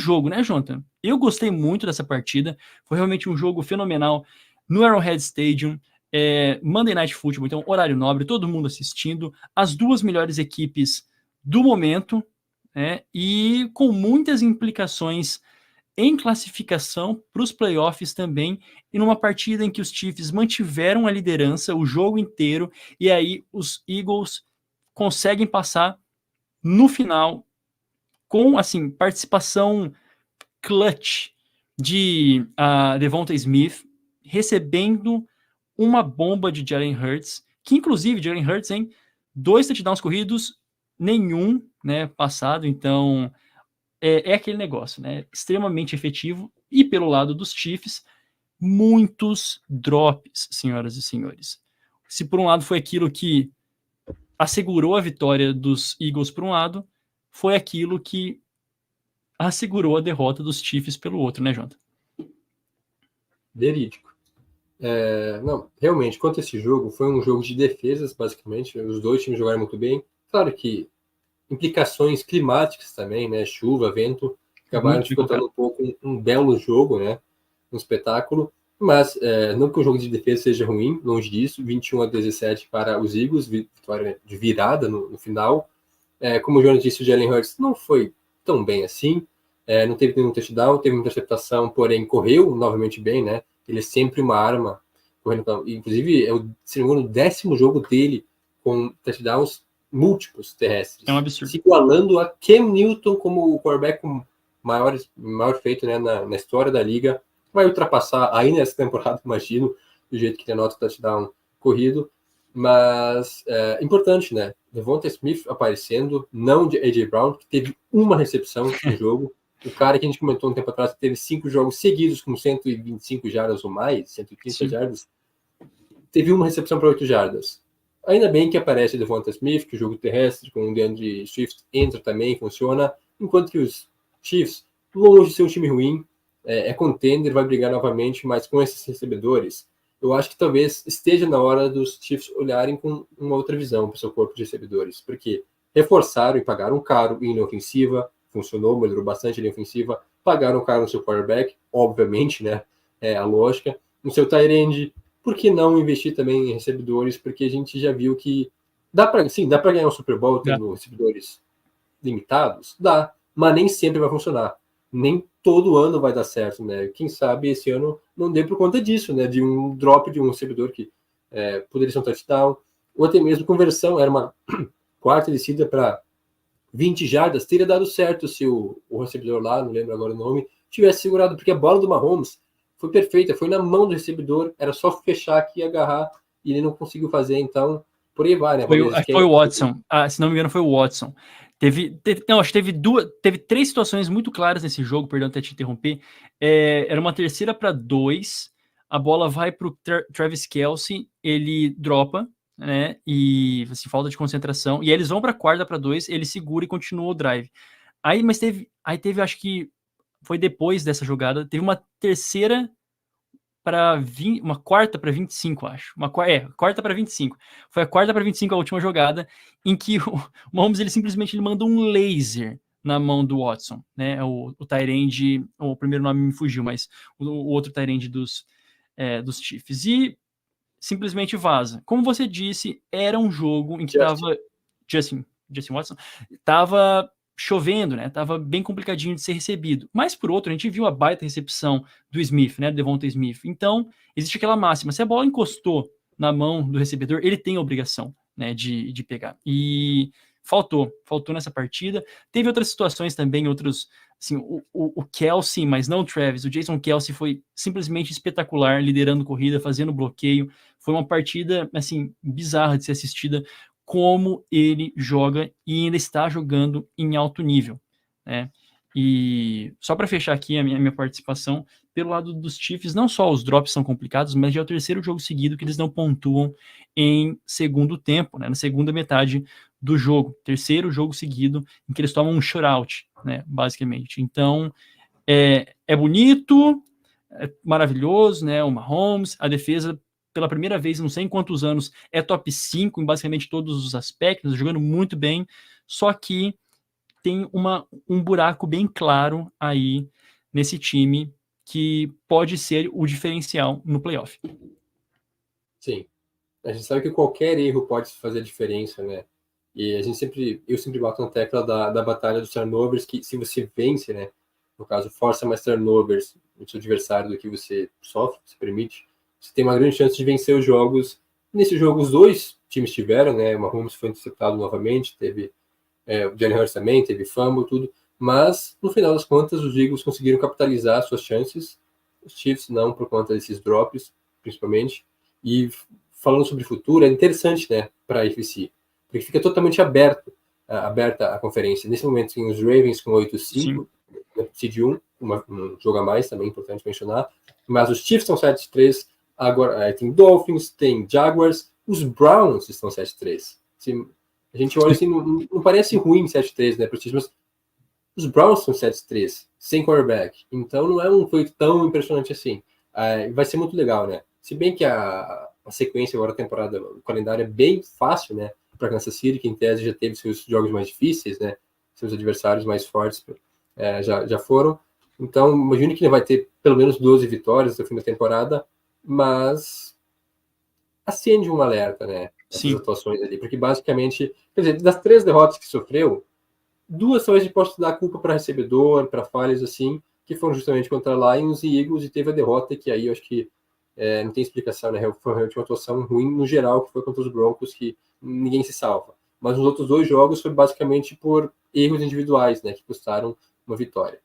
jogo, né, Jonathan? Eu gostei muito dessa partida, foi realmente um jogo fenomenal no Arrowhead Stadium, Monday Night Football, então horário nobre, todo mundo assistindo, as duas melhores equipes do momento, né, e com muitas implicações em classificação para os playoffs também, e numa partida em que os Chiefs mantiveram a liderança o jogo inteiro, e aí os Eagles conseguem passar no final com, assim, participação clutch de Devonta Smith, recebendo uma bomba de Jalen Hurts, que inclusive Jalen Hurts, hein, 2 touchdowns corridos, nenhum, né, passado, então é aquele negócio, né, extremamente efetivo, e pelo lado dos Chiefs, muitos drops, senhoras e senhores. Se por um lado foi aquilo que assegurou a vitória dos Eagles por um lado, foi aquilo que assegurou a derrota dos Chiefs pelo outro, né, Jonathan? Verídico. Não, realmente, quanto a esse jogo, foi um jogo de defesas, basicamente. Os dois times jogaram muito bem. Claro que implicações climáticas também, né? Chuva, vento, acabaram dificultando um pouco um belo jogo, né? Um espetáculo. Mas não que o jogo de defesa seja ruim, longe disso. 21-17 para os Eagles, vitória de virada no final. Como o Jonas disse, o Jalen Hurts não foi tão bem assim. Não teve nenhum touchdown, teve uma interceptação, porém correu novamente bem, né? Ele é sempre uma arma correndo. Inclusive, se não me engano, o 10º jogo dele com touchdowns múltiplos terrestres. É um absurdo. Se igualando a Cam Newton como o quarterback com maior feito, né, na história da liga. Vai ultrapassar aí nessa temporada, imagino, do jeito que tem nota touchdown corrido. Mas importante, né? Devonta Smith aparecendo, não de A.J. Brown, que teve uma recepção no jogo. O cara que a gente comentou um tempo atrás, que teve 5 jogos seguidos com 125 jardas ou mais, 130 jardas, teve uma recepção para 8 jardas. Ainda bem que aparece Devonta Smith, que o jogo terrestre com o DeAndre Swift entra também, funciona, enquanto que os Chiefs, longe de ser um time ruim, contender, vai brigar novamente, mas com esses recebedores, eu acho que talvez esteja na hora dos Chiefs olharem com uma outra visão para o seu corpo de recebedores, porque reforçaram e pagaram caro em linha ofensiva, funcionou, melhorou bastante a linha ofensiva, pagaram caro no seu quarterback, obviamente, né, a lógica, no seu tight end, por que não investir também em recebedores, porque a gente já viu que dá para ganhar um Super Bowl tendo recebedores limitados? Dá, mas nem sempre vai funcionar. Nem todo ano vai dar certo, né? Quem sabe esse ano não dê por conta disso, né? De um drop de um recebedor que poderia ser um touchdown, ou até mesmo conversão, era uma quarta descida para 20 jardas, teria dado certo se o recebedor lá, não lembro agora o nome, tivesse segurado, porque a bola do Mahomes foi perfeita, foi na mão do recebedor, era só fechar aqui e agarrar, e ele não conseguiu fazer, então, por aí vai, né? Foi o Watson, se não me engano foi o Watson. Teve 3 situações muito claras nesse jogo, perdão até te interromper. Era uma 3ª para 2, a bola vai para o Travis Kelce, ele dropa, né? E assim, falta de concentração. E aí eles vão para 4ª para 2, ele segura e continua o drive. Mas teve, acho que foi depois dessa jogada, teve uma 4ª para 25, acho. Quarta para 25. Foi a 4ª para 25 a última jogada, em que o Mahomes ele simplesmente manda um laser na mão do Watson, né? O tight end, o primeiro nome me fugiu, mas o outro tight end dos Chiefs. E simplesmente vaza. Como você disse, era um jogo em que tava Justin Watson, tava chovendo, né? Tava bem complicadinho de ser recebido. Mas, por outro, a gente viu a baita recepção do Smith, né? Do Devonta Smith. Então, existe aquela máxima. Se a bola encostou na mão do recebedor, ele tem a obrigação, né? De pegar. E faltou nessa partida. Teve outras situações também, outros... Assim, o Kelce, mas não o Travis. O Jason Kelce foi simplesmente espetacular, liderando corrida, fazendo bloqueio. Foi uma partida, assim, bizarra de ser assistida, como ele joga e ainda está jogando em alto nível, né? E só para fechar aqui a minha participação, pelo lado dos Chiefs, não só os drops são complicados, mas já é o 3º jogo seguido que eles não pontuam em segundo tempo, né? Na segunda metade do jogo. 3º jogo seguido em que eles tomam um shutout, né? Basicamente. Então, é bonito, é maravilhoso, né? O Mahomes, a defesa pela primeira vez, não sei em quantos anos, é top 5 em basicamente todos os aspectos, jogando muito bem, só que tem um buraco bem claro aí nesse time que pode ser o diferencial no playoff. Sim. A gente sabe que qualquer erro pode fazer diferença, né? E eu sempre bato na tecla da batalha dos turnovers, que se você vence, né? No caso, força mais turnovers no seu adversário do que você sofre, se permite, você tem uma grande chance de vencer os jogos. Nesse jogo, os dois times tiveram, né? O Mahomes foi interceptado novamente, teve o Jalen Hurts também, teve fumble, tudo. Mas, no final das contas, os Eagles conseguiram capitalizar suas chances. Os Chiefs não, por conta desses drops, principalmente. E falando sobre o futuro, é interessante, né, para a AFC, porque fica totalmente aberta a conferência. Nesse momento, tem os Ravens com 8-5, seed 1, um jogo a mais, também importante mencionar, mas os Chiefs estão 7-3, agora tem Dolphins, tem Jaguars, os Browns estão 7-3. A gente olha assim, não parece ruim 7-3, né, para os Chiefs, mas os Browns estão 7-3, sem quarterback, então não é um feito tão impressionante assim. Vai ser muito legal, né? Se bem que a sequência agora, a temporada, o calendário é bem fácil, né, para Kansas City, que em tese já teve seus jogos mais difíceis, né, seus adversários mais fortes já foram. Então, imagino que ele vai ter pelo menos 12 vitórias no fim da temporada, mas acende um alerta, né, essas atuações ali, porque basicamente, quer dizer, das 3 derrotas que sofreu, 2 talvez a gente possa dar a culpa para recebedor, para falhas assim, que foram justamente contra Lions e Eagles, e teve a derrota que aí eu acho que não tem explicação, né? Foi realmente uma atuação ruim no geral, que foi contra os Broncos, que ninguém se salva. Mas nos outros 2 jogos foi basicamente por erros individuais, né? Que custaram uma vitória.